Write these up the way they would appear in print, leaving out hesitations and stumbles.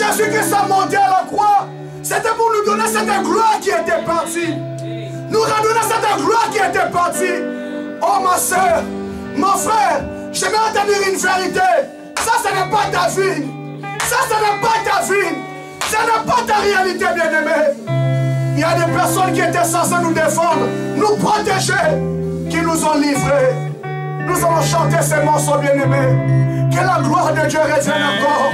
Jésus-Christ a monté à la croix, c'était pour nous donner cette gloire qui était partie. Nous redonner cette gloire qui était partie. Oh ma soeur, mon frère, j'aimerais entendre une vérité. Ça, ce n'est pas ta vie. Ça, ce n'est pas ta vie. Ce n'est pas ta réalité, bien-aimé. Il y a des personnes qui étaient censées nous défendre, nous protéger, qui nous ont livrés. Nous allons chanter ces morceaux, bien-aimés. Que la gloire de Dieu revienne encore.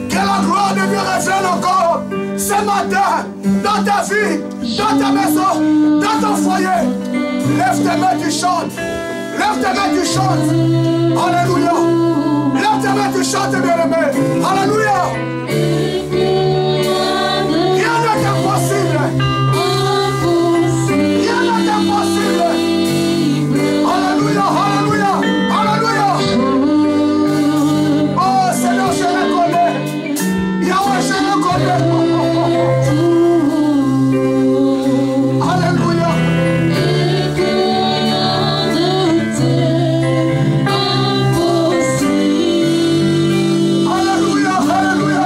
Que la gloire de Dieu revienne encore. Ce matin, dans ta vie, dans ta maison, dans ton foyer. Lève tes mains, tu chantes. Lève tes mains, tu chantes. Alléluia. Lève tes mains, tu chantes, bien-aimé. Alléluia. Rien n'est impossible. Rien n'est impossible. Alléluia, alléluia, alléluia. Oh Seigneur, je reconnais. Yahweh, je reconnais. Alléluia. Alléluia, alléluia.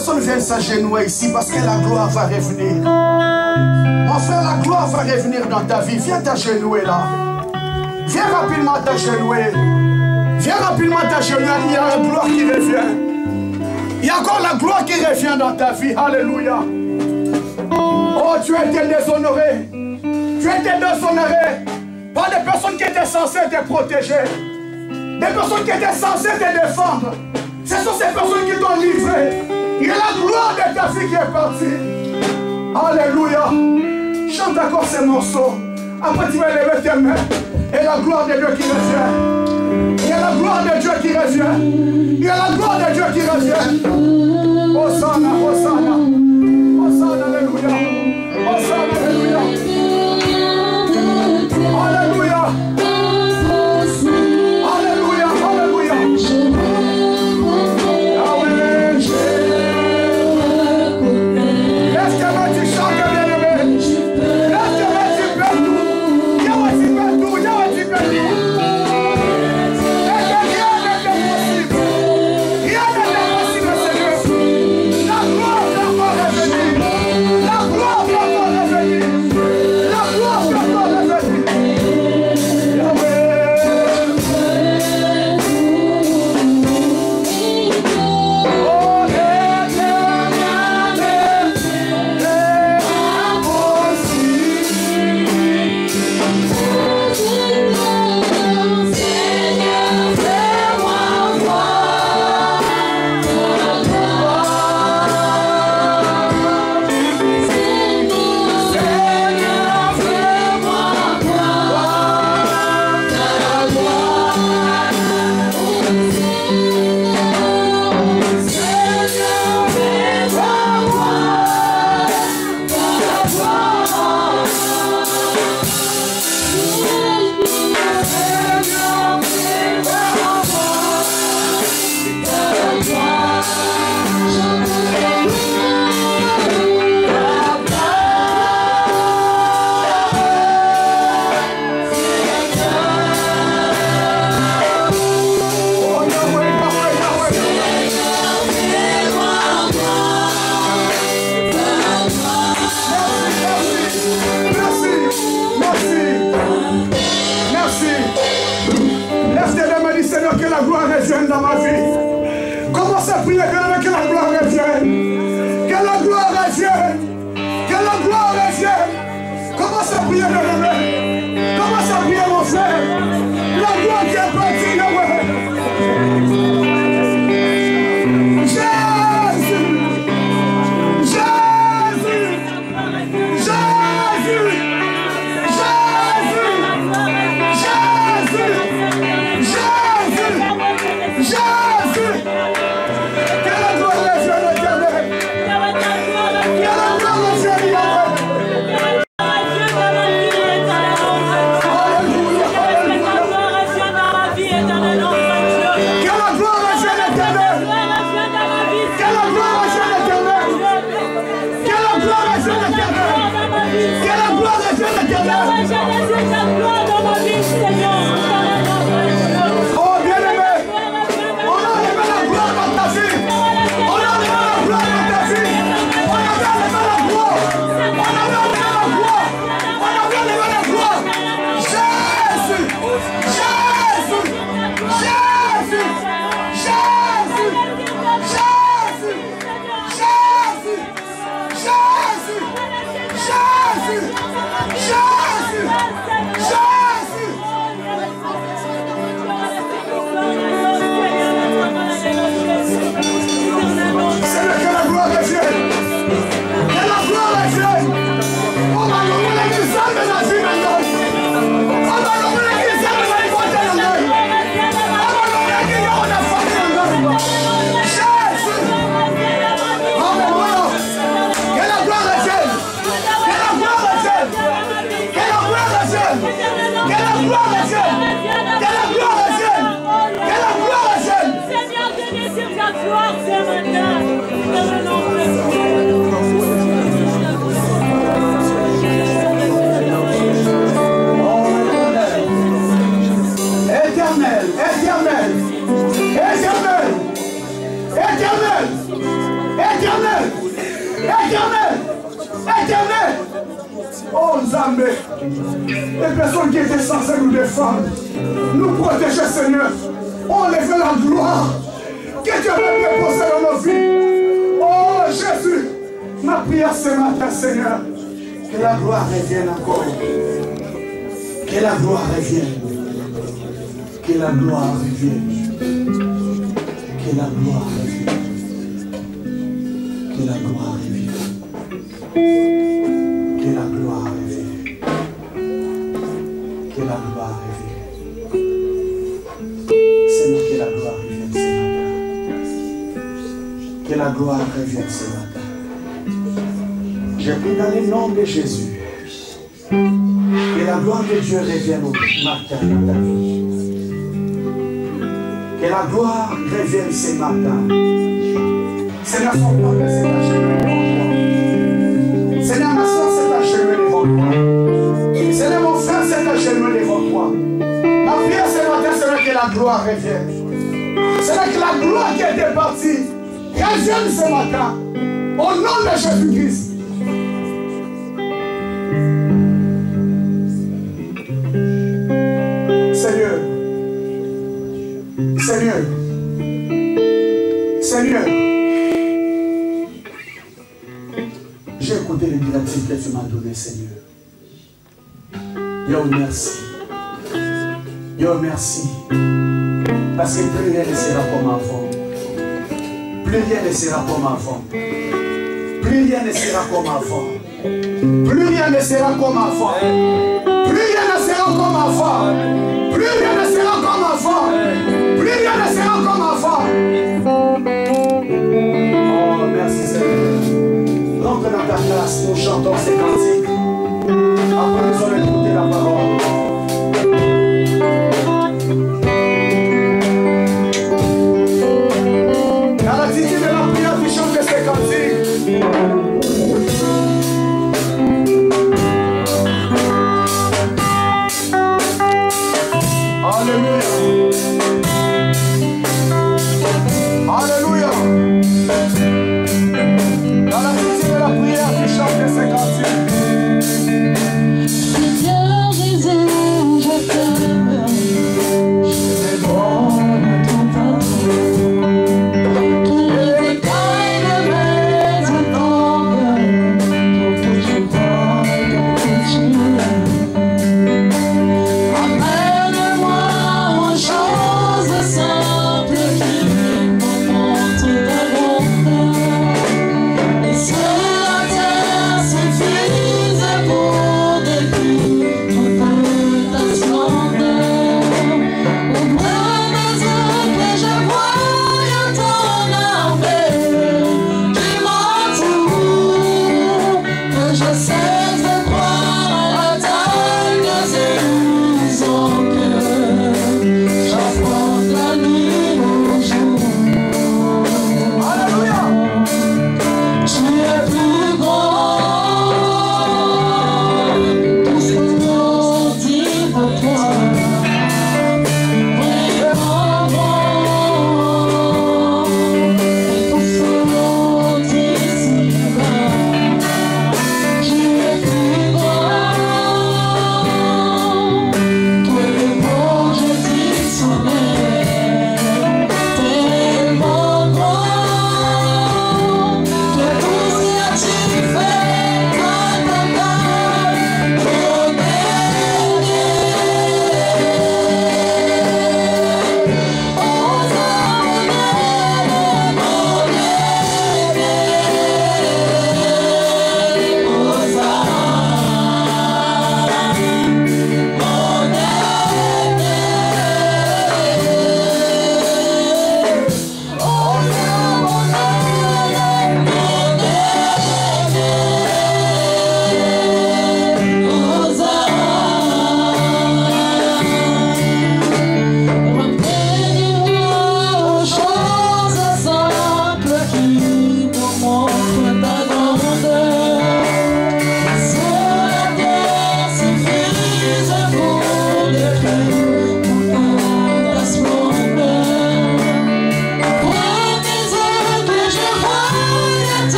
personnes viennent s'agenouiller ici parce que la gloire va revenir. Mon frère, la gloire va revenir dans ta vie. Viens t'agenouiller là. Viens rapidement t'agenouiller. Viens rapidement t'agenouiller. Il y a la gloire qui revient. Il y a encore la gloire qui revient dans ta vie. Alléluia. Oh, tu as été déshonoré. Tu as été déshonoré par des personnes qui étaient censées te protéger. Des personnes qui étaient censées te défendre. Ce sont ces personnes qui t'ont livré. Il y a la gloire de ta vie qui est partie. Alléluia. Chante encore ces morceaux. Après tu vas lever tes mains. Et la gloire de Dieu qui revient. Il y a la gloire de Dieu qui revient. Il y a la gloire de Dieu qui revient. Hosanna, Hosanna. Hosanna, alléluia. Hosanna, alléluia. Alléluia. Alléluia, alléluia. Yahweh, laisse tes mains, tu chantes, bien-aimé. Laisse tes mains, tu peux tout. Yahweh, tu peux tout. Yahweh, tu peux tout. Et que rien n'est impossible. Rien n'est impossible, Seigneur. La gloire doit encore revenir. La gloire doit encore revenir. La gloire doit encore revenir. Yahweh. Oh, dans ma vie. Commence à prier que la gloire revienne. Que la gloire revienne. Que la gloire revienne. Commence à prier, bien-aimé. Commence à prier, mon frère. La gloire qui est partie, Yahweh. Jésus. Jésus. Jésus. Jésus! Que la gloire revienne à l'éternel! Que la gloire revienne à Yahweh! Alléluia! Alléluia! éternel, éternel, éternel. Oh Nzambe, les personnes qui étaient censées nous défendre, nous protéger, Seigneur. Oh, lève la gloire que tu as déposée dans nos vies. Oh Jésus, ma prière ce matin, Seigneur, que la gloire revienne encore. Que la gloire revienne. Que la gloire revienne. Que la gloire revienne. Que la gloire revienne. Que la gloire revienne. Que la gloire revienne. Seigneur, que la gloire revienne ce matin. Que la gloire revienne ce matin. Je prie dans le nom de Jésus. Que la gloire de Dieu revienne au matin dans ta vie. Que la gloire revienne ce matin. Seigneur, son peuple s'est achevé devant toi. Seigneur, ma soeur s'est achevé devant toi. Seigneur, mon frère s'est achevé devant toi. Ma prière ce matin, Seigneur, que la gloire revienne. Seigneur, que la gloire qui était partie revienne ce matin. Au nom de Jésus-Christ. Seigneur, Seigneur, Seigneur, j'ai écouté les directives que tu m'as données, Seigneur. Yo, merci. Yo, merci. Parce que plus rien ne sera comme avant. Plus rien ne sera comme avant. Plus rien ne sera comme avant. Plus rien ne sera comme avant. Plus rien ne sera comme avant. Plus rien ne sera comme avant. Plus rien ne sera comme avant. Oh, merci Seigneur. Rentre dans ta place, nous chantons ces cantiques. Après, nous allons écouter la parole. Dans l'attitude de la prière, tu chantes ces cantiques. Alléluia. Alléluia. Dans l'attitude de la prière, tu chantes ces cantiques.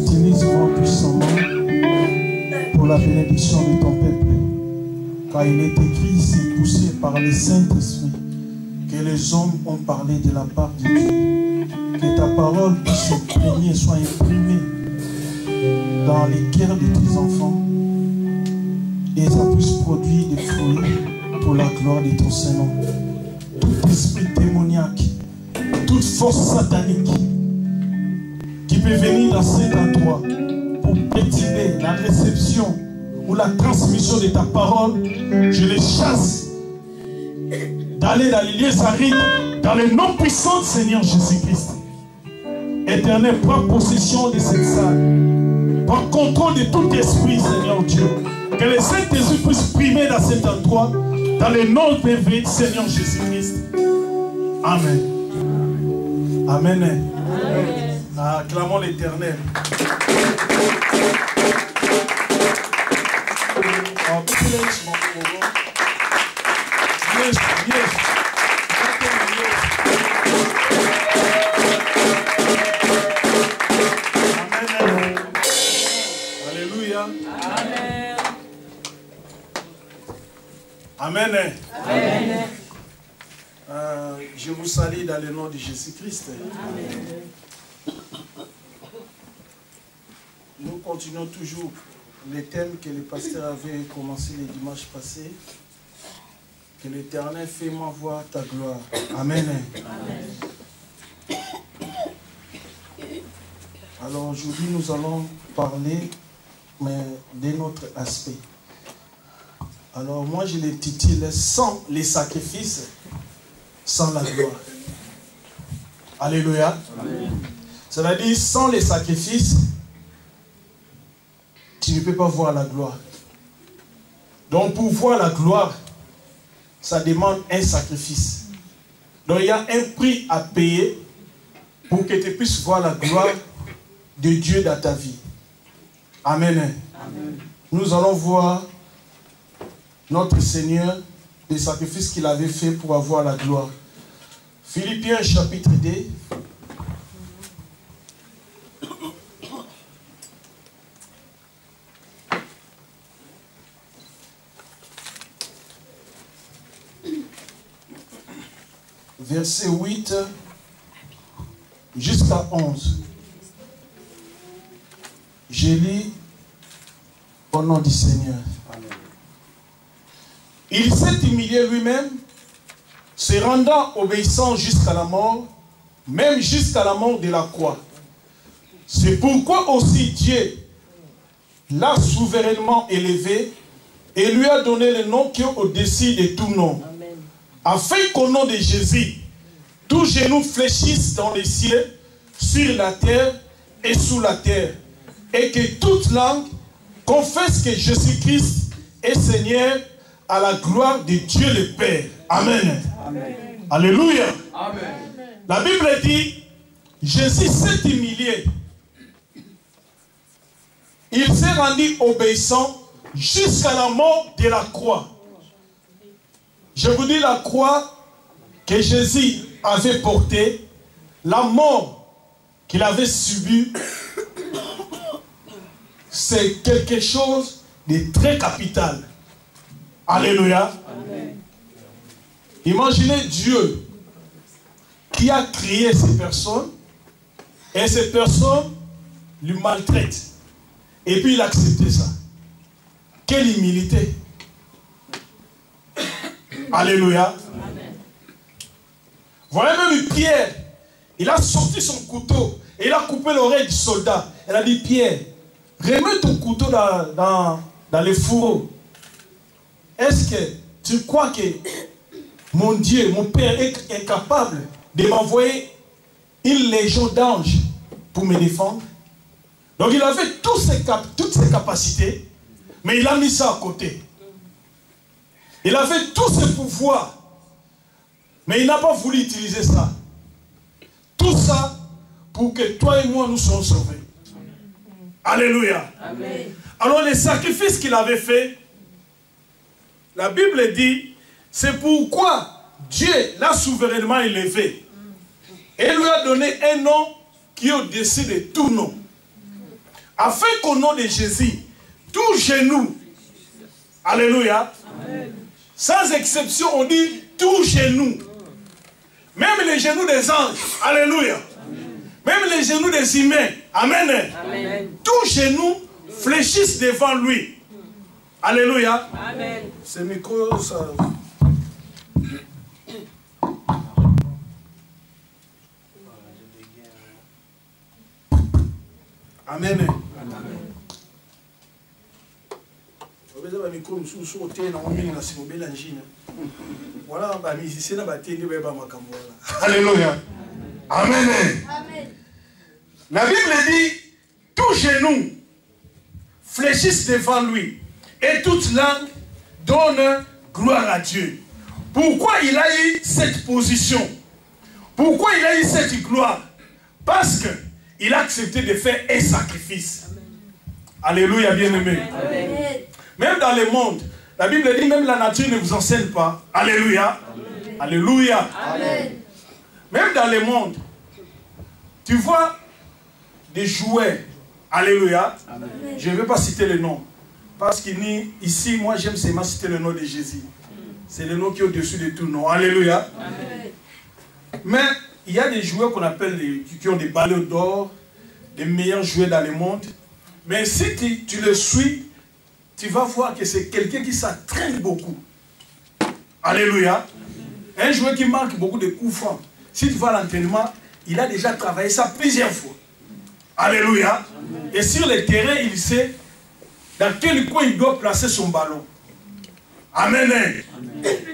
Utilise-moi puissamment pour la bénédiction de ton peuple. Car il est écrit, c'est poussé par le Saint-Esprit que les hommes ont parlé de la part de Dieu. Que ta parole puisse s'imprégner, soit imprimée dans les cœurs de tes enfants et ça puisse produire des fruits pour la gloire de ton Saint-Nom. Tout esprit démoniaque, toute force satanique qui peut venir dans cet endroit pour perturber la réception ou la transmission de ta parole, je les chasse d'aller dans les lieux arides, dans le nom puissant du Seigneur Jésus-Christ. Éternel, prends possession de cette salle. Prends contrôle de tout esprit, Seigneur Dieu. Que le Saint-Esprit puisse primer dans cet endroit, dans le nom de Seigneur Jésus-Christ. Amen. Amen. Amen. Acclamons l'Éternel. Oh, bless mon pauvre. Yes, yes. Amen. Alléluia. Amen. Amen. Amen. Je vous salue dans le nom de Jésus-Christ. Nous continuons toujours les thèmes que le pasteur avait commencé le dimanche passé. Que l'Éternel fait m'envoie ta gloire. Amen. Amen. Alors aujourd'hui nous allons parler d'un autre aspect. Alors moi je l'intitule sans les sacrifices, sans la gloire. Alléluia. C'est-à-dire sans les sacrifices, tu ne peux pas voir la gloire. Donc pour voir la gloire, ça demande un sacrifice. Donc il y a un prix à payer pour que tu puisses voir la gloire de Dieu dans ta vie. Amen. Amen. Nous allons voir notre Seigneur, les sacrifices qu'il avait fait pour avoir la gloire. Philippiens chapitre 2. Verset 8 jusqu'à 11. Je lis au nom du Seigneur. Amen. Il s'est humilié lui-même, se rendant obéissant jusqu'à la mort, même jusqu'à la mort de la croix. C'est pourquoi aussi Dieu l'a souverainement élevé et lui a donné le nom qui est au-dessus de tout nom. Amen. Afin qu'au nom de Jésus, tous genoux fléchissent dans les cieux, sur la terre et sous la terre, et que toute langue confesse que Jésus-Christ est Seigneur à la gloire de Dieu le Père. Amen. Amen. Alléluia. Amen. La Bible dit, Jésus s'est humilié. Il s'est rendu obéissant jusqu'à la mort de la croix. Je vous dis la croix que Jésus avait portée, la mort qu'il avait subie, c'est quelque chose de très capital. Alléluia. Amen. Imaginez Dieu qui a créé ces personnes et ces personnes lui maltraitent. Et puis il a accepté ça. Quelle humilité. Alléluia. Amen. Voyez même Pierre, il a sorti son couteau et il a coupé l'oreille du soldat. Il a dit, Pierre, remets ton couteau dans les fourreaux. Est-ce que tu crois que mon Dieu, mon Père est capable de m'envoyer une légion d'anges pour me défendre? Donc il avait toutes ses capacités, mais il a mis ça à côté. Il avait tous ses pouvoirs, mais il n'a pas voulu utiliser ça. Tout ça pour que toi et moi nous soyons sauvés. Alléluia. Amen. Alors les sacrifices qu'il avait fait, la Bible dit, c'est pourquoi Dieu l'a souverainement élevé et lui a donné un nom qui est au-dessus de tout nom. afin qu'au nom de Jésus, tout genou, alléluia, amen. Sans exception, on dit tout genou, même les genoux des anges, alléluia, amen. Même les genoux des humains, amen, amen. Tout genou fléchissent devant lui, alléluia, amen. Ce micro, ça... Amen. Voilà, alléluia. Amen. La Bible dit, tout genou fléchissent devant lui et toute langue donne gloire à Dieu. Pourquoi il a eu cette position? Pourquoi il a eu cette gloire? Parce que il a accepté de faire un sacrifice. Amen. Alléluia, bien-aimé. Même dans le monde, la Bible dit, même la nature ne vous enseigne pas. Alléluia. Amen. Alléluia. Amen. Même dans le monde, tu vois des jouets. Alléluia. Amen. Je ne vais pas citer le nom. Parce qu'ici, moi, j'aime seulement citer le nom de Jésus. C'est le nom qui est au-dessus de tout nom. Alléluia. Amen. Mais il y a des jouets qu'on appelle, qui ont des ballots d'or, des meilleurs jouets dans le monde. Mais si tu le suis, tu vas voir que c'est quelqu'un qui s'entraîne beaucoup. Alléluia. Un jouet qui marque beaucoup de coups francs. Si tu vas à l'entraînement, il a déjà travaillé ça plusieurs fois. Alléluia. Et sur le terrain, il sait dans quel coin il doit placer son ballon. Amen.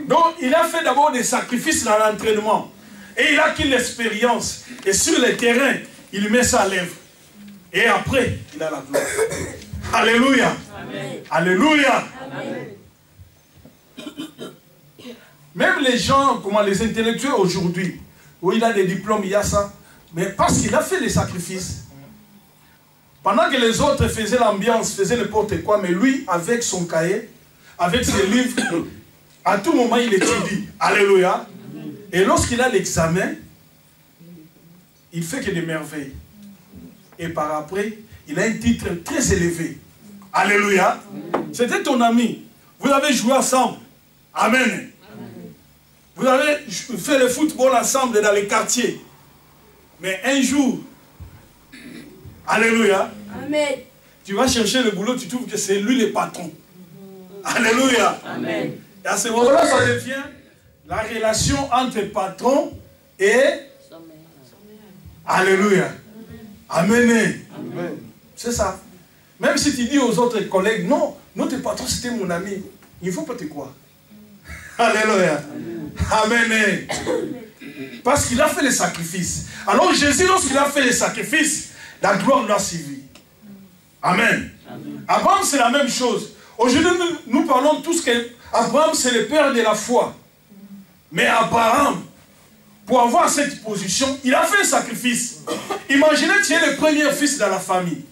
Donc, il a fait d'abord des sacrifices dans l'entraînement. Et il a acquis l'expérience. Et sur le terrain, il met ça à l'œuvre. Et après, il a la gloire. Alléluia. Amen. Alléluia. Amen. Même les gens, comment les intellectuels aujourd'hui, où il a des diplômes, il y a ça. Mais parce qu'il a fait les sacrifices. Pendant que les autres faisaient l'ambiance, faisaient n'importe quoi, mais lui, avec son cahier, avec ses livres, à tout moment, il étudie. Alléluia. Et lorsqu'il a l'examen, il fait que des merveilles. Et par après, il a un titre très élevé. Alléluia. C'était ton ami. Vous avez joué ensemble. Amen. Vous avez fait le football ensemble dans les quartiers. Mais un jour, alléluia, amen. Tu vas chercher le boulot, tu trouves que c'est lui le patron. Alléluia. Amen. Et à ce moment-là, ça devient la relation entre patron et... Alléluia. Amen. Amen. C'est ça. Même si tu dis aux autres collègues, non, notre patron c'était mon ami, il ne faut pas te croire. Alléluia. Amen. Parce qu'il a fait les sacrifices. Alors Jésus, lorsqu'il a fait les sacrifices, la gloire l'a suivi. Amen. Abraham, c'est la même chose. Aujourd'hui, nous parlons tous que Abraham, c'est le père de la foi. Mais Abraham, pour avoir cette position, il a fait un sacrifice. Imaginez, tu es le premier fils dans la famille.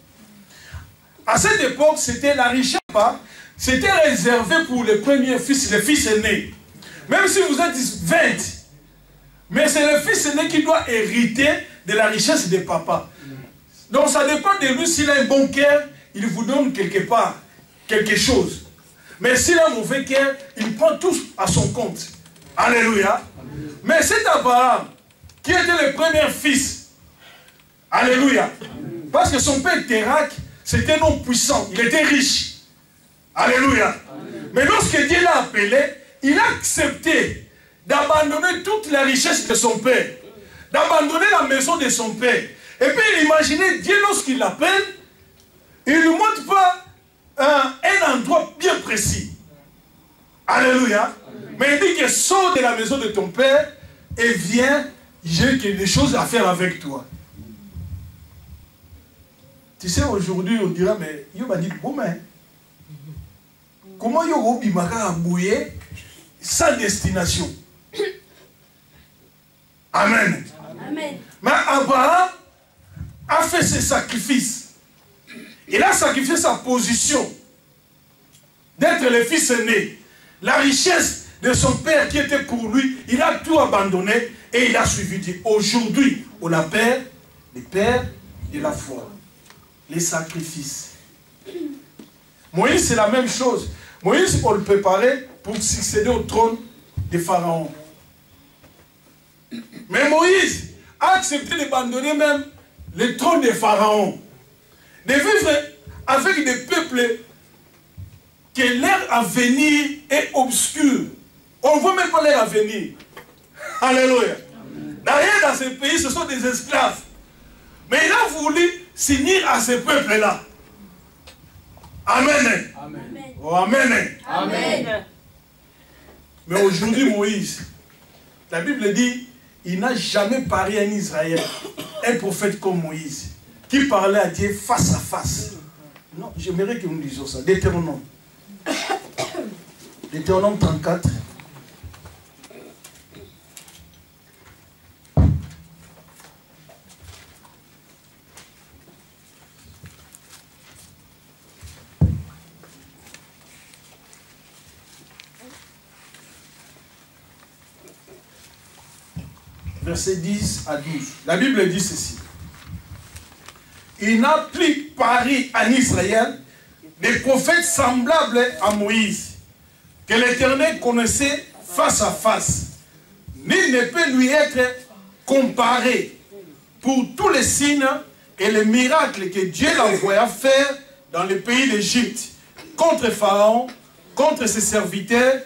À cette époque, c'était la richesse, c'était réservé pour le premier fils, le fils aîné. Même si vous êtes 20, mais c'est le fils aîné qui doit hériter de la richesse de papa. Donc ça dépend de lui, s'il a un bon cœur, il vous donne quelque part quelque chose. Mais s'il a un mauvais cœur, il prend tout à son compte. Alléluia. Mais c'est Abraham qui était le premier fils. Alléluia. Parce que son père Térak, c'était un homme puissant, il était riche. Alléluia. Mais lorsque Dieu l'a appelé, il a accepté d'abandonner toute la richesse de son père, d'abandonner la maison de son père. Et puis imaginez Dieu lorsqu'il l'appelle, il ne lui montre pas un endroit bien précis. Alléluia. Mais il dit que sors de la maison de ton père et viens, j'ai des choses à faire avec toi. Tu sais, aujourd'hui, on dira, mais il m'a dit, bon, mais comment il y a Bimaka à bouiller sans destination? Amen. Amen. Mais Abraham a fait ses sacrifices. Il a sacrifié sa position d'être le fils aîné. La richesse de son père qui était pour lui, il a tout abandonné et il a suivi Dieu. Aujourd'hui, on l'appelle le père de la foi. les sacrifices. Moïse, c'est la même chose. Moïse, on le préparait pour succéder au trône de Pharaon. Mais Moïse a accepté d'abandonner même le trône de Pharaon, de vivre avec des peuples que leur avenir est obscur. On ne voit même pas leur avenir. Alléluia. D'ailleurs, dans ce pays, ce sont des esclaves. Mais il a voulu s'unir à ce peuple-là. Amen. Amen. Oh, amen. Amen. Mais aujourd'hui, Moïse, la Bible dit, il n'a jamais parlé en Israël, un prophète comme Moïse, qui parlait à Dieu face à face. Non, j'aimerais que nous disions ça. Deutéronome. Deutéronome 34. Versets 10 à 12. La Bible dit ceci. Il n'a plus paru en Israël des prophètes semblables à Moïse, que l'Éternel connaissait face à face. Nul ne peut lui être comparé pour tous les signes et les miracles que Dieu l'envoya faire dans le pays d'Égypte, contre Pharaon, contre ses serviteurs,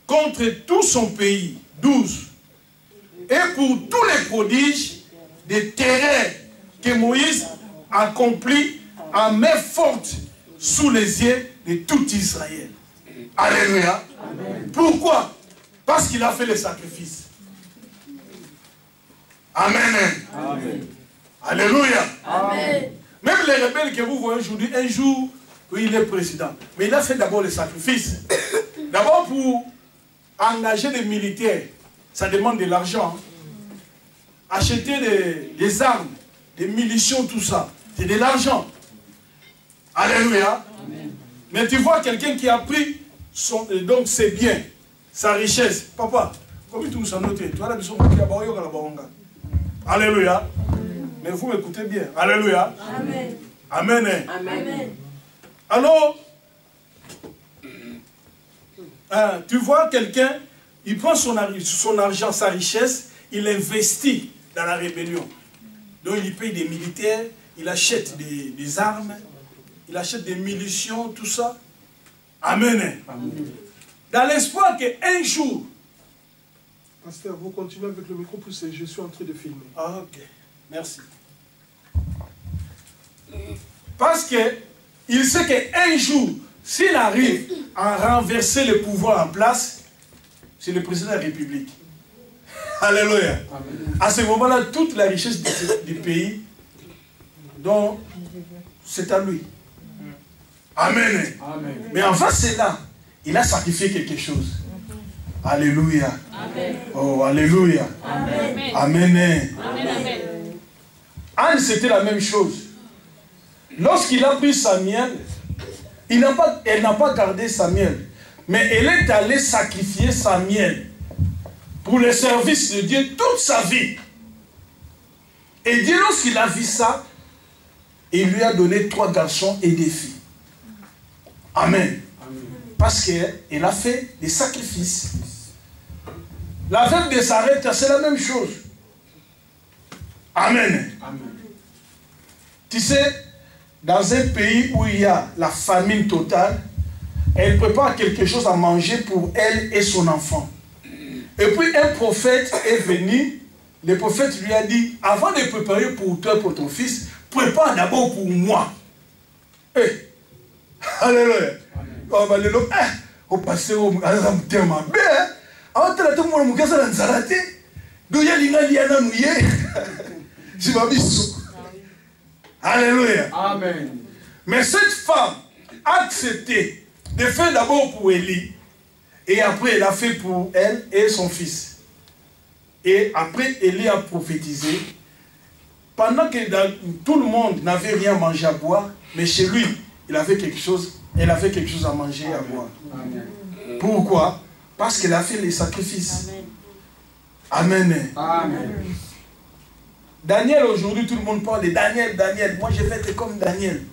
contre tout son pays. 12. Et pour tous les prodiges des terrains que Moïse accomplit à main forte sous les yeux de tout Israël. Alléluia. Amen. Pourquoi? Parce qu'il a fait les sacrifices. Amen. Amen. Alléluia. Amen. Même les rebelles que vous voyez aujourd'hui, un jour, oui, il est président. Mais il a fait d'abord les sacrifices. D'abord pour engager des militaires. Ça demande de l'argent. Acheter des armes, des munitions, tout ça. C'est de l'argent. Alléluia. Amen. Mais tu vois quelqu'un qui a pris donc ses biens, sa richesse. Papa, comment tu nous as noté? Tu as la mission qui a barré la baronga. Alléluia. Mais vous m'écoutez bien. Alléluia. Amen. Amen. Amen. Alors, tu vois quelqu'un, il prend son argent, sa richesse, il investit dans la rébellion. Donc il paye des militaires, il achète des armes, il achète des munitions, tout ça. Amen. Amen. Dans l'espoir qu'un jour... Pasteur, vous continuez avec le micro, parce que je suis en train de filmer. Ah, ok. Merci. Parce qu'il sait qu'un jour, s'il arrive à renverser le pouvoir en place, c'est le président de la République. Alléluia. Amen. À ce moment-là, toute la richesse du pays, donc, c'est à lui. Amen. Amen. Mais avant cela, il a sacrifié quelque chose. Alléluia. Amen. Oh, alléluia. Amen. Amen. Amen. Anne, c'était la même chose. Lorsqu'il a pris Samuel, elle n'a pas gardé Samuel, mais elle est allée sacrifier Samuel pour le service de Dieu toute sa vie. Et Dieu, lorsqu'il a vu ça, il lui a donné 3 garçons et des filles. Amen. Amen. Parce qu'elle a fait des sacrifices. La veuve de Sarepta, c'est la même chose. Amen. Amen. Tu sais, dans un pays où il y a la famine totale, elle prépare quelque chose à manger pour elle et son enfant. Et puis un prophète est venu, le prophète lui a dit, avant de préparer pour toi, pour ton fils, prépare d'abord pour moi. Hey. Alléluia. Oh, alléluia. Au passé, au thème, alléluia. Amen. Mais cette femme a accepté de faire d'abord pour Élie, et après elle a fait pour elle et son fils. Et après Élie a prophétisé, pendant que tout le monde n'avait rien à manger à boire, mais chez lui, elle avait quelque chose à manger et à boire. Amen. Pourquoi? Parce qu'elle a fait les sacrifices. Amen. Amen. Amen. Daniel, aujourd'hui, tout le monde parle de Daniel, Daniel. Moi, je vais être comme Daniel.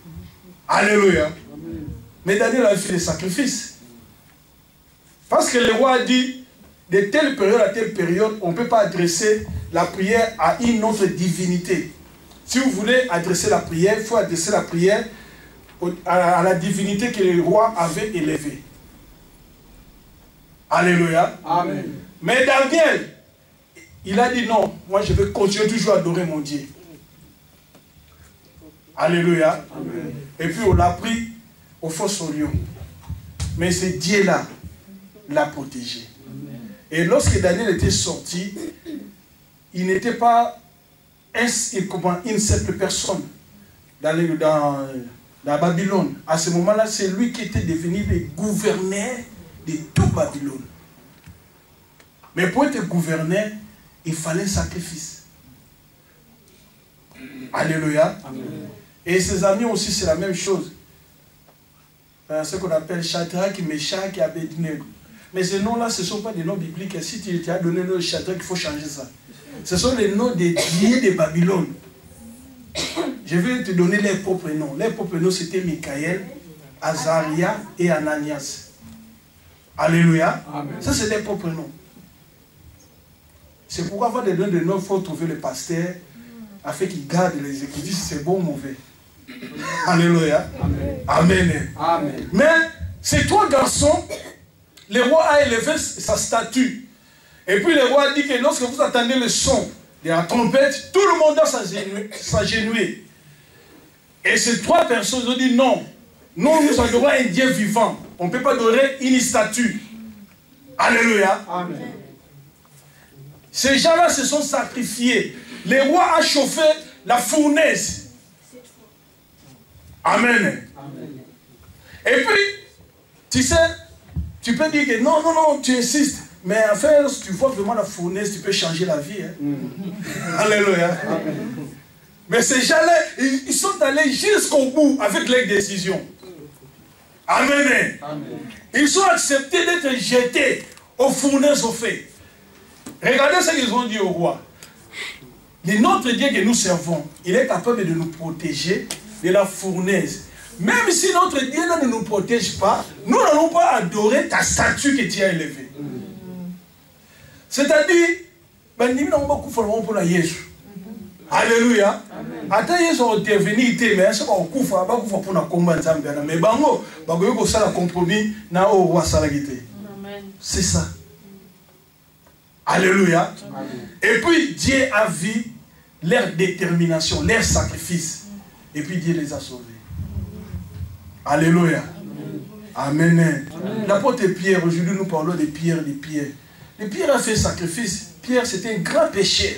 Alléluia. Amen. Mais Daniel a fait des sacrifices. Parce que le roi a dit, de telle période à telle période, on ne peut pas adresser la prière à une autre divinité. Si vous voulez adresser la prière, il faut adresser la prière à la divinité que le roi avait élevée. Alléluia. Amen. Mais Daniel, il a dit non, moi je vais continuer toujours à adorer mon Dieu. Alléluia. Amen. Et puis on l'a pris au Fosse au Lion. Mais ce Dieu-là l'a protégé. Amen. Et lorsque Daniel était sorti, il n'était pas une simple personne dans Babylone. À ce moment-là, c'est lui qui était devenu le gouverneur de tout Babylone. Mais pour être gouverneur, il fallait un sacrifice. Alléluia. Amen. Et ses amis aussi, c'est la même chose. Ce qu'on appelle Shadrach, Meshach et Abednego. Mais ces noms-là, ce ne sont pas des noms bibliques. Si tu as donné le nom de Shadrach, il faut changer ça. Ce sont les noms des dieux de Babylone. Je vais te donner leurs propres noms. Leurs propres noms, c'était Michael, Azaria et Ananias. Alléluia. Amen. Ça, c'est leurs propres noms. C'est pourquoi avant de donner des noms, il faut trouver le pasteur afin qu'il garde les écritures si c'est bon ou mauvais. Alléluia. Amen. Amen. Amen. Mais ces trois garçons, le roi a élevé sa statue. Et puis le roi a dit que lorsque vous attendez le son de la trompette, tout le monde doit s'agenouiller. Et ces trois personnes ont dit non. Nous adorons un Dieu vivant. On ne peut pas adorer une statue. Alléluia. Amen. Ces gens-là se sont sacrifiés. Le roi a chauffé la fournaise. Amen. Amen. Et puis, tu sais, tu peux dire que non, non, non, tu insistes. Mais en fait, si tu vois vraiment la fournaise, tu peux changer la vie. Hein? Alléluia. Amen. Mais ces gens-là, ils sont allés jusqu'au bout avec leurs décisions. Amen. Amen. Ils ont accepté d'être jetés aux fournaises au feu. Regardez ce qu'ils ont dit au roi. Notre Dieu que nous servons, il est capable de nous protéger de la fournaise. Même si notre Dieu ne nous protège pas, nous n'allons pas adorer ta statue que tu as élevée. C'est-à-dire, nous n'avons pas beaucoup pour la Jésus. Alléluia. Attends, ils sont intervenus, mais c'est pas au coup, pour la combat. Mais bango, bango, ça la compromis, na au roi salagité. C'est ça. Alléluia. Amen. Et puis Dieu a vu leur détermination, leur sacrifice. Et puis Dieu les a sauvés. Alléluia. Amen. Amen. L'apôtre Pierre, aujourd'hui nous parlons de Pierre, de Pierre. Et Pierre a fait sacrifice. Pierre c'était un grand pécheur.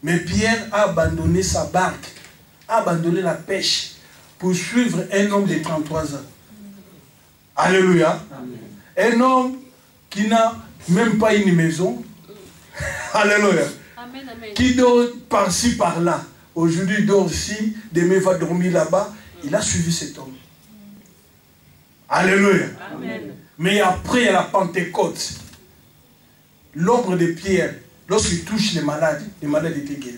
Mais Pierre a abandonné sa barque, a abandonné la pêche pour suivre un homme de 33 ans. Alléluia. Amen. Un homme qui n'a même pas une maison. Alléluia. Amen, amen. Qui dort par-ci, par-là. Aujourd'hui, il dort ici. Demain, il va dormir là-bas. Il a suivi cet homme. Alléluia. Amen. Mais après, à la Pentecôte, l'ombre de Pierre, lorsqu'il touche les malades étaient guéris.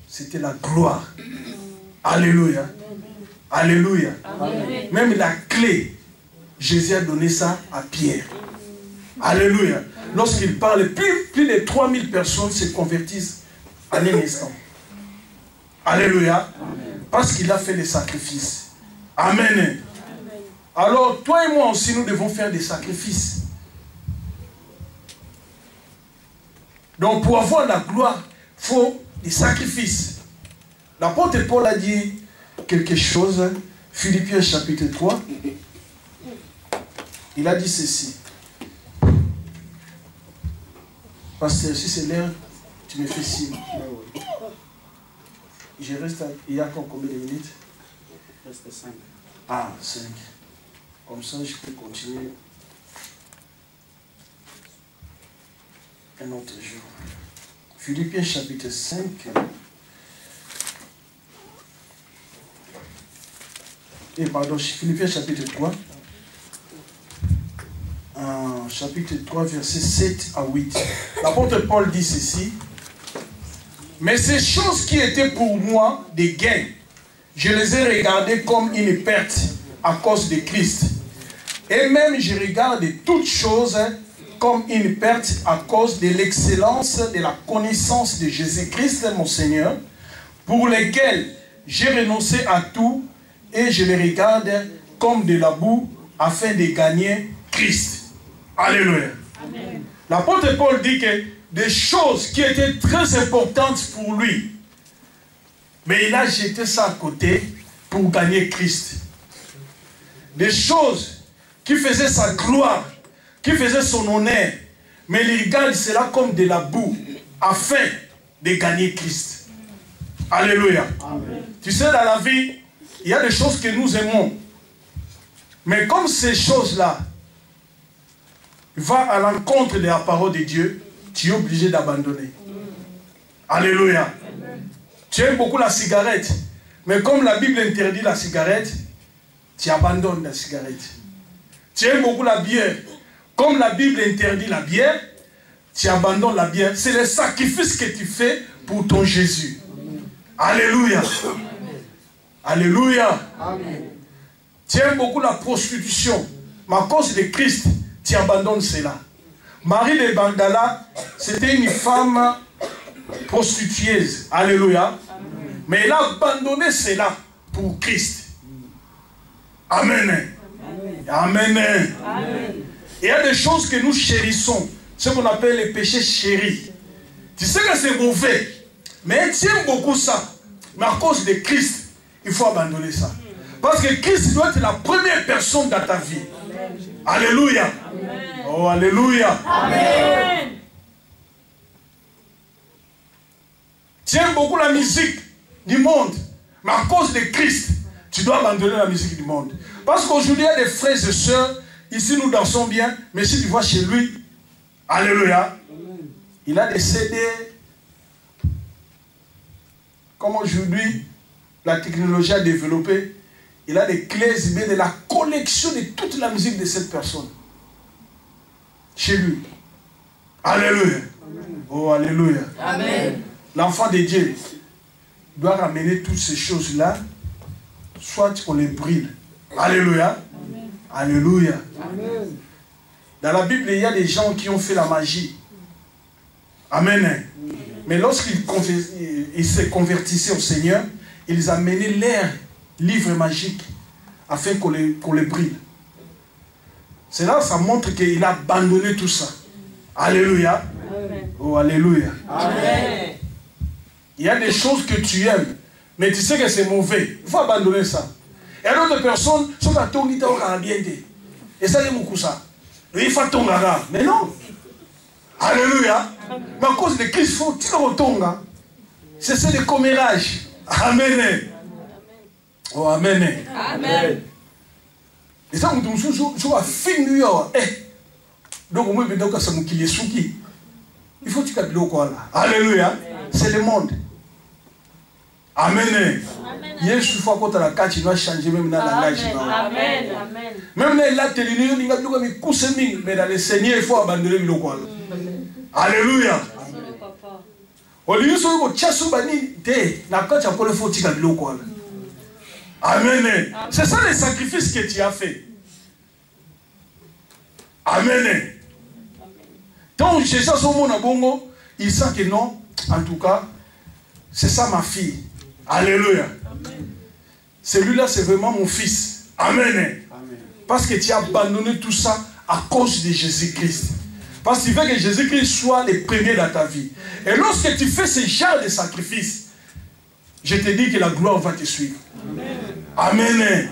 C'était la gloire. Alléluia. Amen. Alléluia. Amen. Même la clé, Jésus a donné ça à Pierre. Alléluia. Lorsqu'il parle, plus de 3000 personnes se convertissent en un instant. Alléluia. Parce qu'il a fait des sacrifices. Amen. Alors, toi et moi aussi, nous devons faire des sacrifices. Donc, pour avoir la gloire, il faut des sacrifices. L'apôtre Paul a dit quelque chose. Philippiens chapitre 3. Il a dit ceci. Pasteur, si c'est l'heure, tu me fais signe. Je reste à... Il y a encore combien de minutes? Il reste 5. Ah, 5. Comme ça, je peux continuer un autre jour. Philippiens chapitre 5. Et pardon, Philippiens chapitre 3. Chapitre 3, versets 7 à 8. L'apôtre Paul dit ceci. Mais ces choses qui étaient pour moi des gains, je les ai regardées comme une perte à cause de Christ. Et même je regarde toutes choses comme une perte à cause de l'excellence de la connaissance de Jésus-Christ, mon Seigneur, pour lesquels j'ai renoncé à tout et je les regarde comme de la boue afin de gagner Christ. Alléluia. L'apôtre Paul dit que des choses qui étaient très importantes pour lui, mais il a jeté ça à côté pour gagner Christ. Des choses qui faisaient sa gloire, qui faisaient son honneur, mais il regarde cela comme de la boue afin de gagner Christ. Alléluia. Amen. Tu sais, dans la vie, il y a des choses que nous aimons. Mais comme ces choses-là vont à l'encontre de la parole de Dieu, tu es obligé d'abandonner. Alléluia. Amen. Tu aimes beaucoup la cigarette. Mais comme la Bible interdit la cigarette, tu abandonnes la cigarette. Tu aimes beaucoup la bière. Comme la Bible interdit la bière, tu abandonnes la bière. C'est le sacrifice que tu fais pour ton Jésus. Alléluia. Alléluia. Amen. Tu aimes beaucoup la prostitution. Mais à cause de Christ, tu abandonnes cela. Marie de Magdala, c'était une femme prostitueuse. Alléluia. Amen. Mais elle a abandonné cela pour Christ. Amen. Amen. Amen. Amen. Il y a des choses que nous chérissons, ce qu'on appelle les péchés chéris. Tu sais que c'est mauvais, mais tu aimes beaucoup ça. Mais à cause de Christ, il faut abandonner ça. Parce que Christ doit être la première personne dans ta vie. Amen. Alléluia. Amen. Oh, alléluia. Amen. Tu aimes beaucoup la musique du monde, mais à cause de Christ, tu dois abandonner la musique du monde. Parce qu'aujourd'hui, il y a des frères et sœurs, ici nous dansons bien, mais si tu vois chez lui, alléluia, il a des CD. Comme aujourd'hui, la technologie a développé, il a des clés USB de la collection de toute la musique de cette personne. Chez lui. Alléluia. Amen. Oh, alléluia. Amen. L'enfant de Dieu doit ramener toutes ces choses-là, soit on les brûle. Alléluia. Amen. Alléluia. Amen. Dans la Bible, il y a des gens qui ont fait la magie. Amen. Amen. Mais lorsqu'ils se convertissaient au Seigneur, ils amenaient leurs livres magiques afin qu'on les brûle. C'est là ça montre qu'il a abandonné tout ça. Alléluia. Amen. Oh, alléluia. Amen. Il y a des choses que tu aimes, mais tu sais que c'est mauvais. Il faut abandonner ça. Et d'autres personnes sont à ton idée au bien. Et ça, il y a beaucoup ça. Il faut ton gara. Mais non. Alléluia. Mais à cause de Christ, il faut tirer au tonga. C'est des commérages. Amen. Oh, amen. Amen. Et ça, nous sommes fini. Donc, moi, je vais ça il faut que tu aies le quoi là. Alléluia. C'est le monde. Amen. Il y a une fois quand tu as la carte, tu dois changer même dans la langage. Amen. Même dans la télé, mais dans le Seigneur, il faut abandonner le quoi là. Alléluia. Au lieu de se Amen. C'est ça le sacrifice que tu as fait. Amen. Quand Jésus a son monde à Bongo, il sent que non, en tout cas, c'est ça ma fille. Alléluia. Celui-là, c'est vraiment mon fils. Amen. Amen. Parce que tu as abandonné tout ça à cause de Jésus-Christ. Parce qu'il veut que Jésus-Christ soit le premier dans ta vie. Et lorsque tu fais ce genre de sacrifice, je te dis que la gloire va te suivre. Amen. Amen.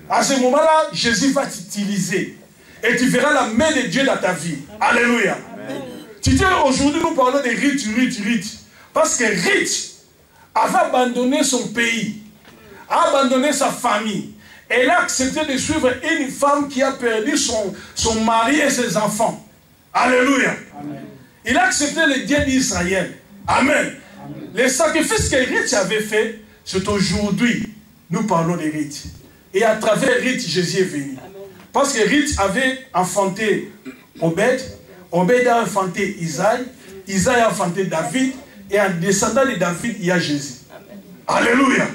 À ce moment-là, Jésus va t'utiliser. Et tu verras la main de Dieu dans ta vie. Alléluia. Amen. Tu dis, aujourd'hui, nous parlons de Ruth. Parce que Ruth avait abandonné son pays, a abandonné sa famille. Elle a accepté de suivre une femme qui a perdu son mari et ses enfants. Alléluia. Amen. Il a accepté le Dieu d'Israël. Amen. Amen. Les sacrifices que Ruth avait fait, c'est aujourd'hui, nous parlons de Ruth. Et à travers Ruth, Jésus est venu. Amen. Parce que Ruth avait enfanté Obed, Obed a enfanté Isaïe, Isaïe a enfanté David, et en descendant de David, il y a Jésus. Amen. Alléluia.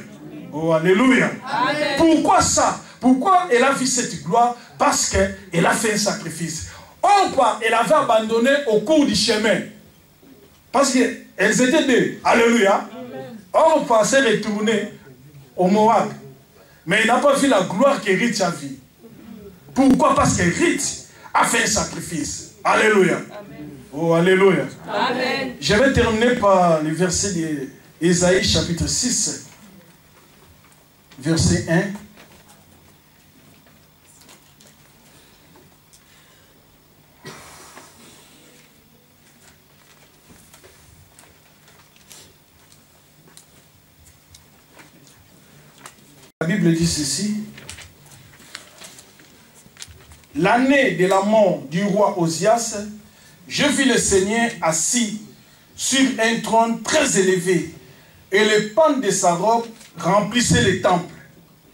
Oh, alléluia. Amen. Pourquoi ça? Pourquoi elle a vu cette gloire? Parce qu'elle a fait un sacrifice. Or, elle avait abandonné au cours du chemin. Parce qu'elles étaient deux. Alléluia. Or, elle s'est retournée au Moab. Mais il n'a pas vu la gloire que Ruth a vue. Pourquoi? Parce que Ruth a fait un sacrifice. Alléluia. Amen. Oh, alléluia. Amen. Je vais terminer par le verset d'Ésaïe chapitre 6. Verset 1. La Bible dit ceci. L'année de la mort du roi Osias, je vis le Seigneur assis sur un trône très élevé, et les pans de sa robe remplissaient les temples.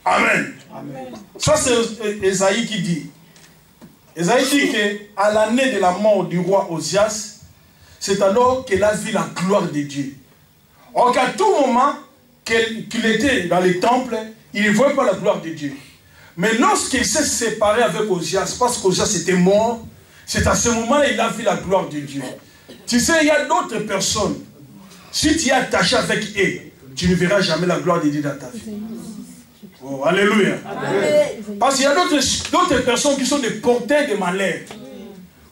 Amen. Amen. Ça c'est Ésaïe qui dit. Ésaïe dit qu'à l'année de la mort du roi Osias, c'est alors qu'elle a vu la gloire de Dieu. Or qu'à tout moment qu'il était dans les temples, il ne voyait pas la gloire de Dieu. Mais lorsqu'il s'est séparé avec Osias, parce qu'Osias était mort, c'est à ce moment-là qu'il a vu la gloire de Dieu. Tu sais, il y a d'autres personnes. Si tu es attaché avec eux, tu ne verras jamais la gloire de Dieu dans ta vie. Oh, alléluia. Amen. Parce qu'il y a d'autres personnes qui sont des porteurs de malheur.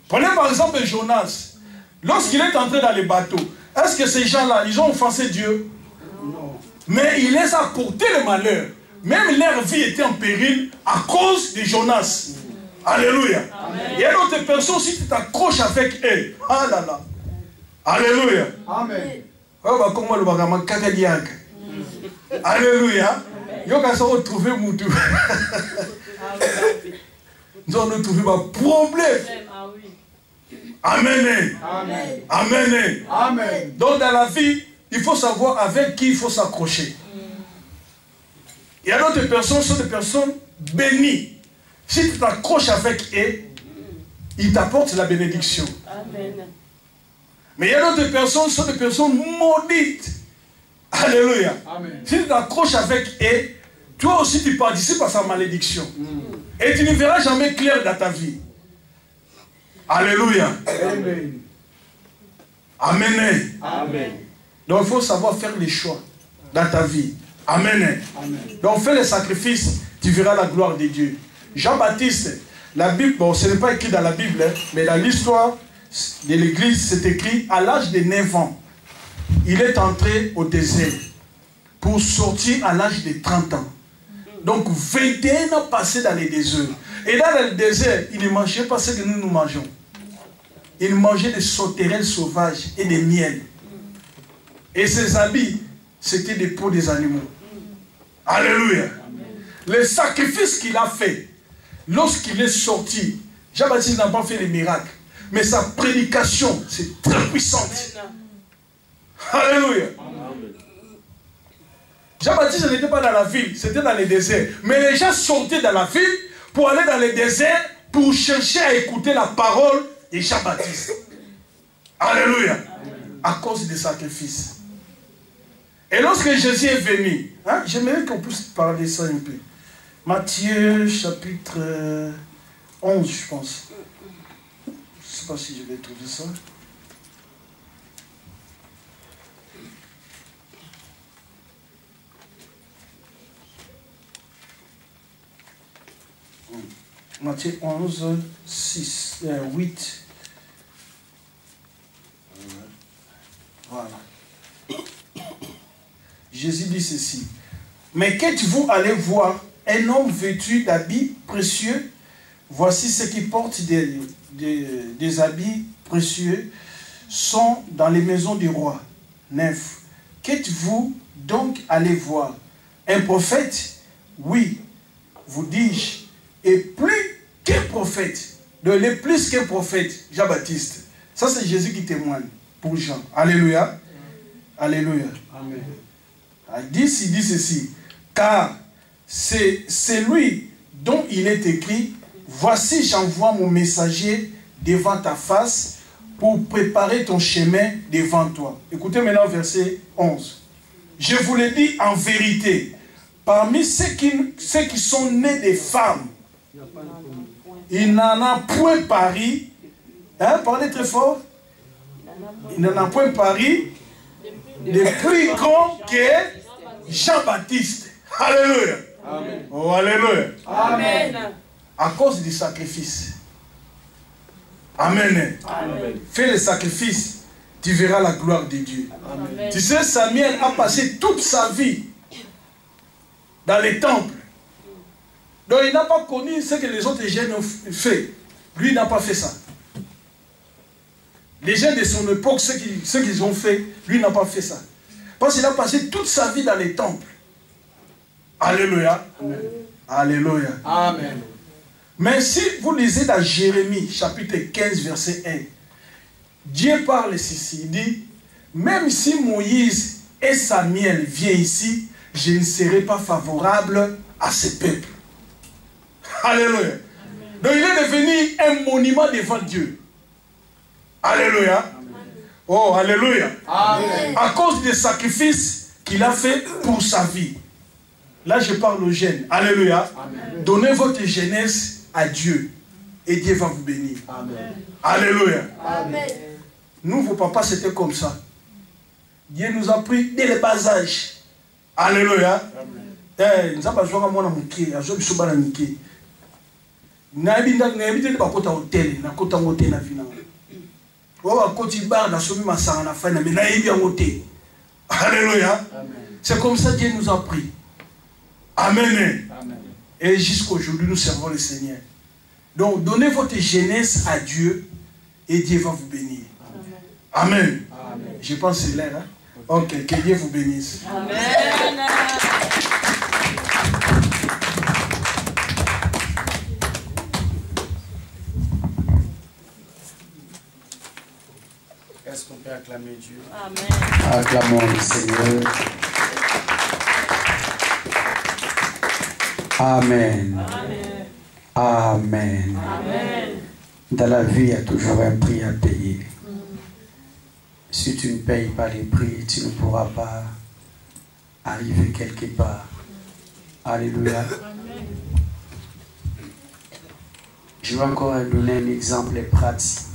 Prenez par exemple Jonas. Lorsqu'il est entré dans les bateaux, est-ce que ces gens-là, ils ont offensé Dieu? Non. Mais il les a portés le malheur. Même leur vie était en péril à cause de Jonas. Alléluia. Amen. Il y a d'autres personnes, si tu t'accroches avec elles. Ah là là. Alléluia. Amen. Alléluia. Nous avons retrouvé Moutou. Nous avons trouvé un problème. Amen. Amen. Amen. Amen. Donc dans la vie, il faut savoir avec qui il faut s'accrocher. Il y a d'autres personnes, ce sont des personnes bénies. Si tu t'accroches avec eux, ils t'apportent la bénédiction. Amen. Mais il y a d'autres personnes, ce sont des personnes maudites. Alléluia. Amen. Si tu t'accroches avec eux, toi aussi tu participes à sa malédiction. Et tu ne verras jamais clair dans ta vie. Alléluia. Amen. Amen. Amen. Donc il faut savoir faire les choix dans ta vie. Amen. Amen. Donc fais les sacrifices, tu verras la gloire de Dieu. Jean-Baptiste, la Bible, bon ce n'est pas écrit dans la Bible, mais dans l'histoire de l'église, c'est écrit à l'âge de 9 ans. Il est entré au désert pour sortir à l'âge de 30 ans. Donc 21 ans passés dans le désert. Et dans le désert, il ne mangeait pas ce que nous mangeons. Il mangeait des sauterelles sauvages et des miels. Et ses habits, c'était des peaux des animaux. Alléluia. Le sacrifice qu'il a fait, lorsqu'il est sorti, Jean-Baptiste n'a pas fait les miracles, mais sa prédication, c'est très puissante. Alléluia. Jean-Baptiste n'était pas dans la ville, c'était dans le désert. Mais les gens sortaient dans la ville pour aller dans le désert pour chercher à écouter la parole de Jean-Baptiste. Alléluia. À cause des sacrifices. Et lorsque Jésus est venu, hein, j'aimerais qu'on puisse parler ça un peu. Matthieu chapitre 11, je pense. Je ne sais pas si je vais trouver ça. Matthieu 11, 6, 8. Voilà. Jésus dit ceci. Mais qu'êtes-vous allé voir un homme vêtu d'habits précieux? Voici ceux qui portent des habits précieux sont dans les maisons du roi. 9. Qu'êtes-vous donc allé voir? Un prophète? Oui, vous dis-je. Et plus qu'un prophète. Donc, les plus qu'un prophète, Jean-Baptiste. Ça, c'est Jésus qui témoigne pour Jean. Alléluia. Alléluia. Amen. Il dit ceci. Car c'est celui dont il est écrit, voici j'envoie mon messager devant ta face, pour préparer ton chemin devant toi. Écoutez maintenant verset 11. Je vous le dis en vérité, parmi ceux qui sont nés des femmes, il n'en a point pari, hein, parlez très fort, il n'en a point pari de plus grand que Jean-Baptiste. Alléluia. Amen. Oh, alléluia. Amen. À cause du sacrifice. Amen. Amen. Fais le sacrifice, tu verras la gloire de Dieu. Amen. Tu sais, Samuel a passé toute sa vie dans les temples. Donc il n'a pas connu ce que les autres jeunes ont fait. Lui, il n'a pas fait ça. Les jeunes de son époque, ce qu'ils ont fait, lui n'a pas fait ça. Parce qu'il a passé toute sa vie dans les temples. Alléluia. Amen. Alléluia. Amen. Mais si vous lisez dans Jérémie, chapitre 15, verset 1, Dieu parle ici, il dit, même si Moïse et Samuel viennent ici, je ne serai pas favorable à ce peuple. Alléluia. Amen. Donc il est devenu un monument devant Dieu. Alléluia. Amen. Oh, alléluia. Amen. À cause des sacrifices qu'il a fait pour sa vie. Là, je parle aux jeunes. Alléluia. Amen. Donnez votre jeunesse à Dieu. Et Dieu va vous bénir. Amen. Alléluia. Amen. Nous, vos papas, c'était comme ça. Dieu nous a pris dès le bas âge. Alléluia. Amen. Nous avons besoin de moi. Alléluia. C'est comme ça que Dieu nous a pris. Amen. Amen. Et jusqu'à aujourd'hui, nous servons le Seigneur. Donc, donnez votre jeunesse à Dieu et Dieu va vous bénir. Amen. Amen. Amen. Je pense que c'est l'air. Hein? Ok, que Dieu vous bénisse. Amen. Est-ce qu'on peut acclamer Dieu? Amen. Acclamons le Seigneur. Amen. Amen. Amen. Amen. Dans la vie, il y a toujours un prix à payer. Si tu ne payes pas les prix, tu ne pourras pas arriver quelque part. Alléluia. Amen. Je vais encore donner un exemple pratique.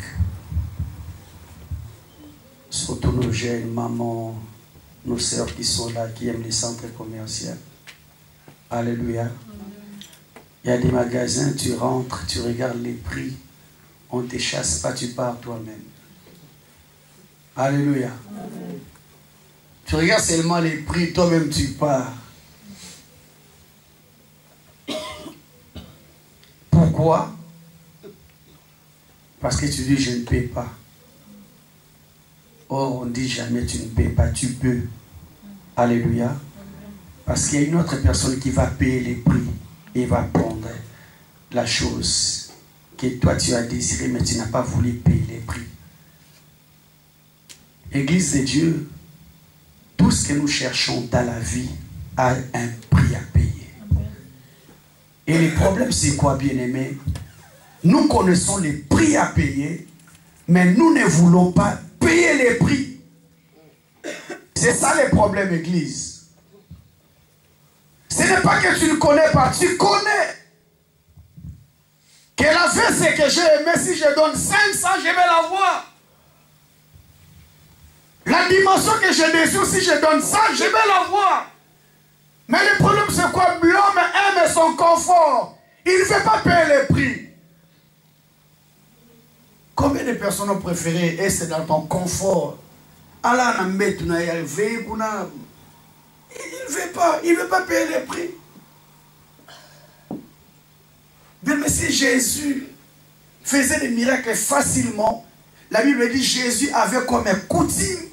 Surtout nos jeunes mamans, nos sœurs qui sont là, qui aiment les centres commerciaux. Alléluia. Il y a des magasins, tu rentres, tu regardes les prix, on ne te chasse pas, tu pars toi-même. Alléluia. Amen. Tu regardes seulement les prix, toi-même tu pars. Pourquoi? Parce que tu dis je ne paie pas. Or on dit jamais tu ne paies pas, tu peux. Alléluia. Parce qu'il y a une autre personne qui va payer les prix et va prendre la chose que toi tu as désiré mais tu n'as pas voulu payer les prix. Église de Dieu, tout ce que nous cherchons dans la vie a un prix à payer. Et le problème c'est quoi, bien-aimés? Nous connaissons les prix à payer, mais nous ne voulons pas payer les prix. C'est ça le problème, Église. Ce n'est pas que tu ne connais pas, tu connais. Que la vie c'est que j'ai aimé, si je donne 500, je vais l'avoir. La dimension que je désire, si je donne ça, je vais l'avoir. Mais le problème c'est quoi? L'homme aime son confort. Il ne veut pas payer les prix. Combien de personnes ont préféré être dans ton confort? Allah n'a pas il ne veut pas payer les prix. Bien, mais si Jésus faisait des miracles facilement, la Bible dit que Jésus avait comme coutume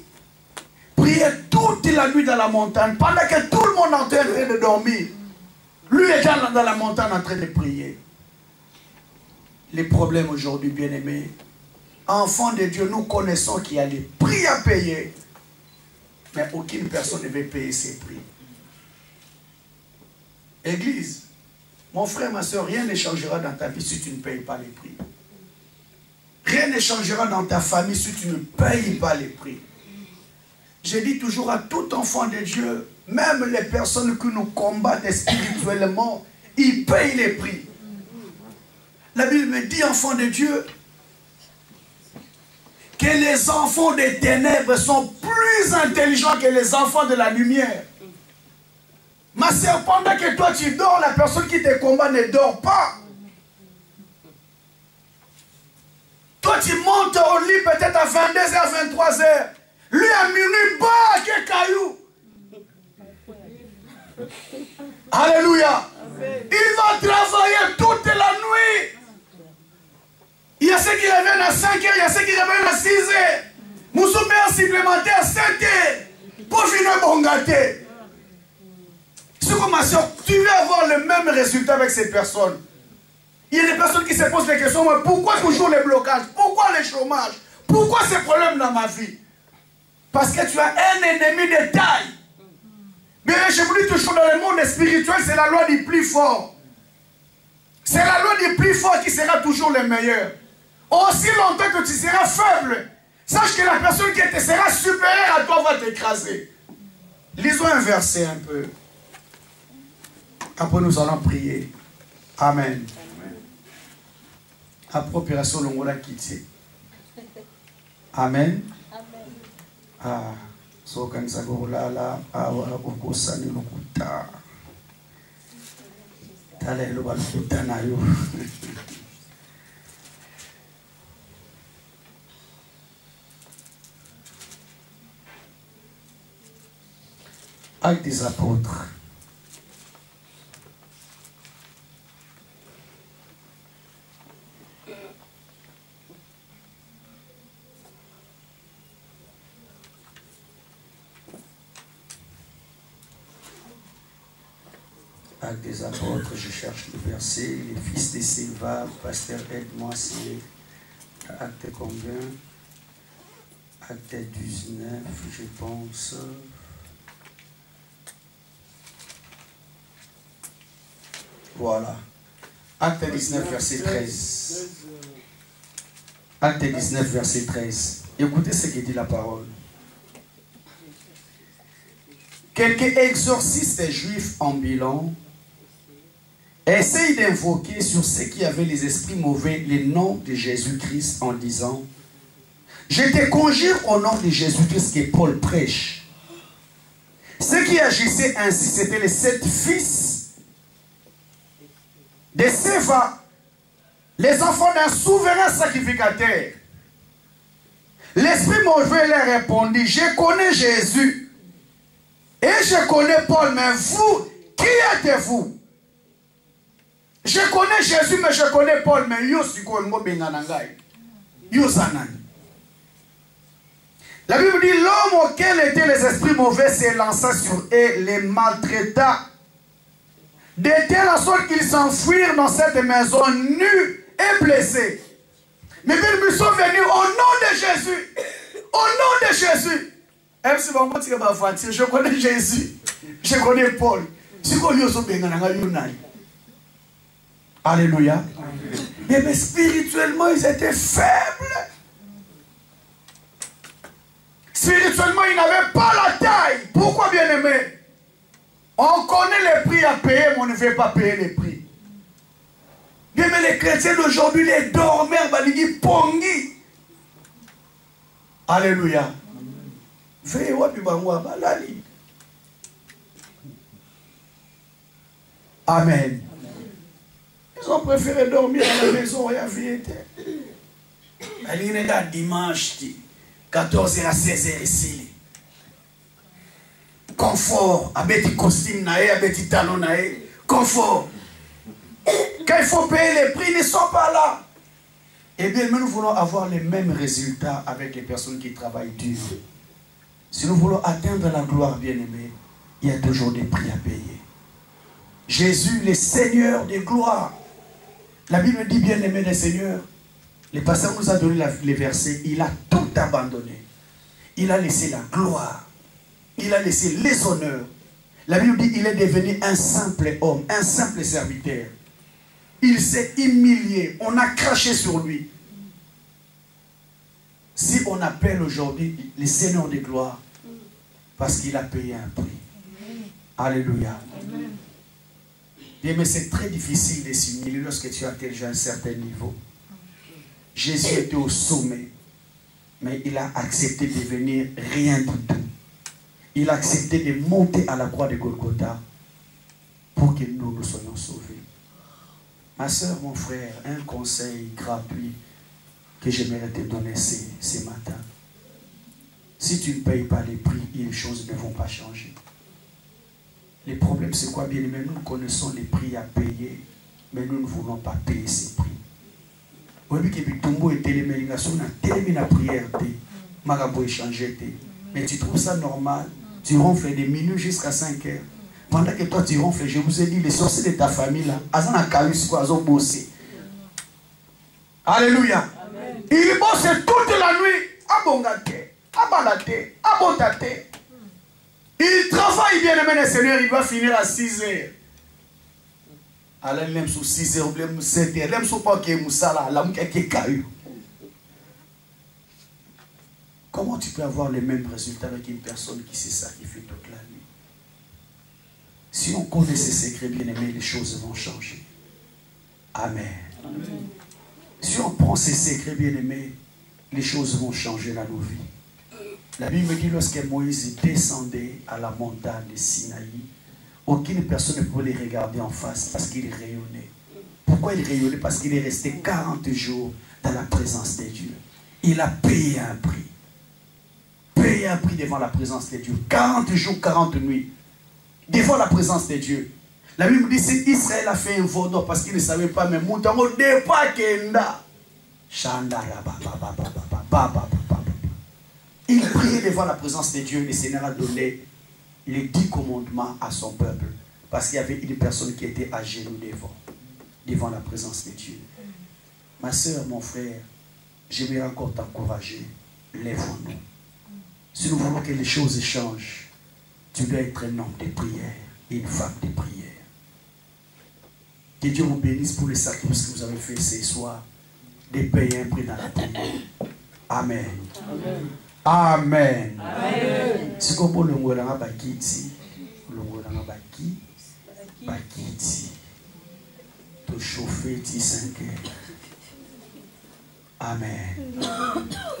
prier toute la nuit dans la montagne, pendant que tout le monde était en train de dormir. Lui était dans la montagne en train de prier. Les problèmes aujourd'hui, bien-aimés, enfants de Dieu, nous connaissons qu'il y a des prix à payer, mais aucune personne ne veut payer ces prix. Église, mon frère, ma soeur, rien ne changera dans ta vie si tu ne payes pas les prix. Rien ne changera dans ta famille si tu ne payes pas les prix. Je dis toujours à tout enfant de Dieu, même les personnes qui nous combattent spirituellement, ils payent les prix. La Bible me dit, enfant de Dieu, que les enfants des ténèbres sont plus intelligents que les enfants de la lumière. Ma sœur, pendant que toi tu dors, la personne qui te combat ne dort pas. Toi tu montes au lit peut-être à 22h, 23h. Lui à minuit, bah, quel caillou. Alléluia. Il va travailler toute la nuit. Il y a ceux qui reviennent à 5h, il y a ceux qui reviennent à 6h. Moussoubert supplémentaire à 7h. Pour finir bon gâté. Ce que ma soeur, tu veux avoir le même résultat avec ces personnes. Il y a des personnes qui se posent des questions. Pourquoi toujours les blocages? Pourquoi les chômages? Pourquoi ces problèmes dans ma vie? Parce que tu as un ennemi de taille. Mais je vous dis toujours, dans le monde spirituel, c'est la loi du plus fort. C'est la loi du plus fort qui sera toujours le meilleur. Aussi longtemps que tu seras faible, sache que la personne qui te sera supérieure à toi va t'écraser. Lisons un verset un peu. Après nous allons prier. Amen. Appropriation longola quitté. Amen. Ah, so kanisa gorala awa okosani lokuta. Tala elo balukuta na yo. Actes des apôtres. Actes des apôtres, je cherche le verset. Les fils de Silva, pasteur, aide-moi, c'est acte combien? Acte 19, je pense. Voilà. Acte 19, verset 13. Acte 19, verset 13. Écoutez ce que dit la parole. Quelques exorcistes juifs ambulants essayent d'invoquer sur ceux qui avaient les esprits mauvais le nom de Jésus-Christ en disant: je te conjure au nom de Jésus-Christ que Paul prêche. Ceux qui agissaient ainsi, c'étaient les 7 fils de Séva, les enfants d'un souverain sacrificateur. L'esprit mauvais leur répondit: je connais Jésus et je connais Paul, mais vous, qui êtes-vous? Je connais Jésus, mais je connais Paul, mais yo sikongo benganangai. Yo sanani. La Bible dit: l'homme auquel étaient les esprits mauvais s'élança sur eux, les maltraita, de telle sorte qu'ils s'enfuirent dans cette maison nus et blessés. Mais ils sont venus au nom de Jésus. Au nom de Jésus. Je connais Jésus. Je connais Paul. Alléluia. Mais spirituellement, ils étaient faibles. Spirituellement, ils n'avaient pas la taille. Pourquoi, bien-aimé? On connaît les prix à payer, mais on ne veut pas payer les prix. Bien, mais les chrétiens d'aujourd'hui, les dormeurs, ils pongi. Alléluia. Amen. Ils ont préféré dormir à la maison et à vérité. Il y a dimanche, 14h à 16h ici. Confort, avec des costumes, avec des talons, confort. Quand il faut payer les prix, ils ne sont pas là. Eh bien, nous voulons avoir les mêmes résultats avec les personnes qui travaillent dur. Si nous voulons atteindre la gloire, bien-aimée, il y a toujours des prix à payer. Jésus, le Seigneur des gloires. La Bible dit, bien-aimé des seigneurs, le pasteur nous a donné les versets, il a tout abandonné. Il a laissé la gloire. Il a laissé les honneurs. La Bible dit, il est devenu un simple homme, un simple serviteur. Il s'est humilié. On a craché sur lui. Si on appelle aujourd'hui le Seigneur de gloire, parce qu'il a payé un prix. Alléluia. Bien, mais c'est très difficile de s'humilier lorsque tu as déjà un certain niveau. Jésus était au sommet, mais il a accepté de devenir rien du tout. Il a accepté de monter à la croix de Golgotha pour que nous soyons sauvés. Ma soeur, mon frère, un conseil gratuit que j'aimerais te donner ce matin. Si tu ne payes pas les prix, les choses ne vont pas changer. Le problème, c'est quoi, bien aimé? Nous connaissons les prix à payer, mais nous ne voulons pas payer ces prix. Mais tu trouves ça normal? Tu ronfles des minutes jusqu'à 5 heures. Pendant que toi tu ronfles, je vous ai dit, les sorciers de ta famille là, ils ont bossé. Alléluia. Ils bossent toute la nuit. Abongate, abalate, abotate. Il travaille bien aimé le Seigneur, il va finir à 6 heures. Alors il aime sous 6 heures, il aime 7 heures, il aime sous pas qu'il y ait moussala, il aime qu'il y ait caillou. Comment tu peux avoir les mêmes résultats avec une personne qui s'est sacrifiée toute la nuit? Si on connaît ces secrets bien-aimés, les choses vont changer. Amen. Amen. Si on prend ces secrets bien-aimés, les choses vont changer dans nos vies. La Bible me dit, lorsque Moïse descendait à la montagne de Sinaï, aucune personne ne pouvait les regarder en face parce qu'il rayonnait. Pourquoi il rayonnait? Parce qu'il est resté 40 jours dans la présence de Dieu. Il a payé un prix. Payé un prix devant la présence de Dieu. 40 jours, 40 nuits. Devant la présence de Dieu. La Bible dit que Israël a fait un veau d'or parce qu'il ne savait pas, mais Moutango n'est pas Kenda. Il priait devant la présence de Dieu. Le Seigneur a donné les 10 commandements à son peuple. Parce qu'il y avait une personne qui était à genoux devant la présence de Dieu. Ma soeur, mon frère, j'aimerais encore t'encourager. Lève-nous. Si nous voulons que les choses changent, tu dois être un homme de prière et une femme de prière. Que Dieu vous bénisse pour les sacrifices que vous avez fait ce soir, de payer un prix dans la prière. Amen. Amen. Amen. Si vous voulez le ngolanga bakiti, le ngolanga bakiti, to chauffer 5 heures. Amen.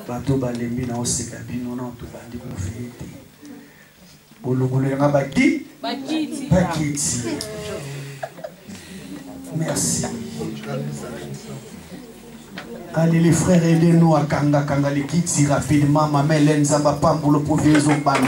Bato balembi na oseka bino na to bandi ko fete. Bolongolo nga bakiti. Merci. Allez les frères, aidez-nous à kanga les kiti rapidement. Maman Hélène Zamba Pambulo pour les autres bandes.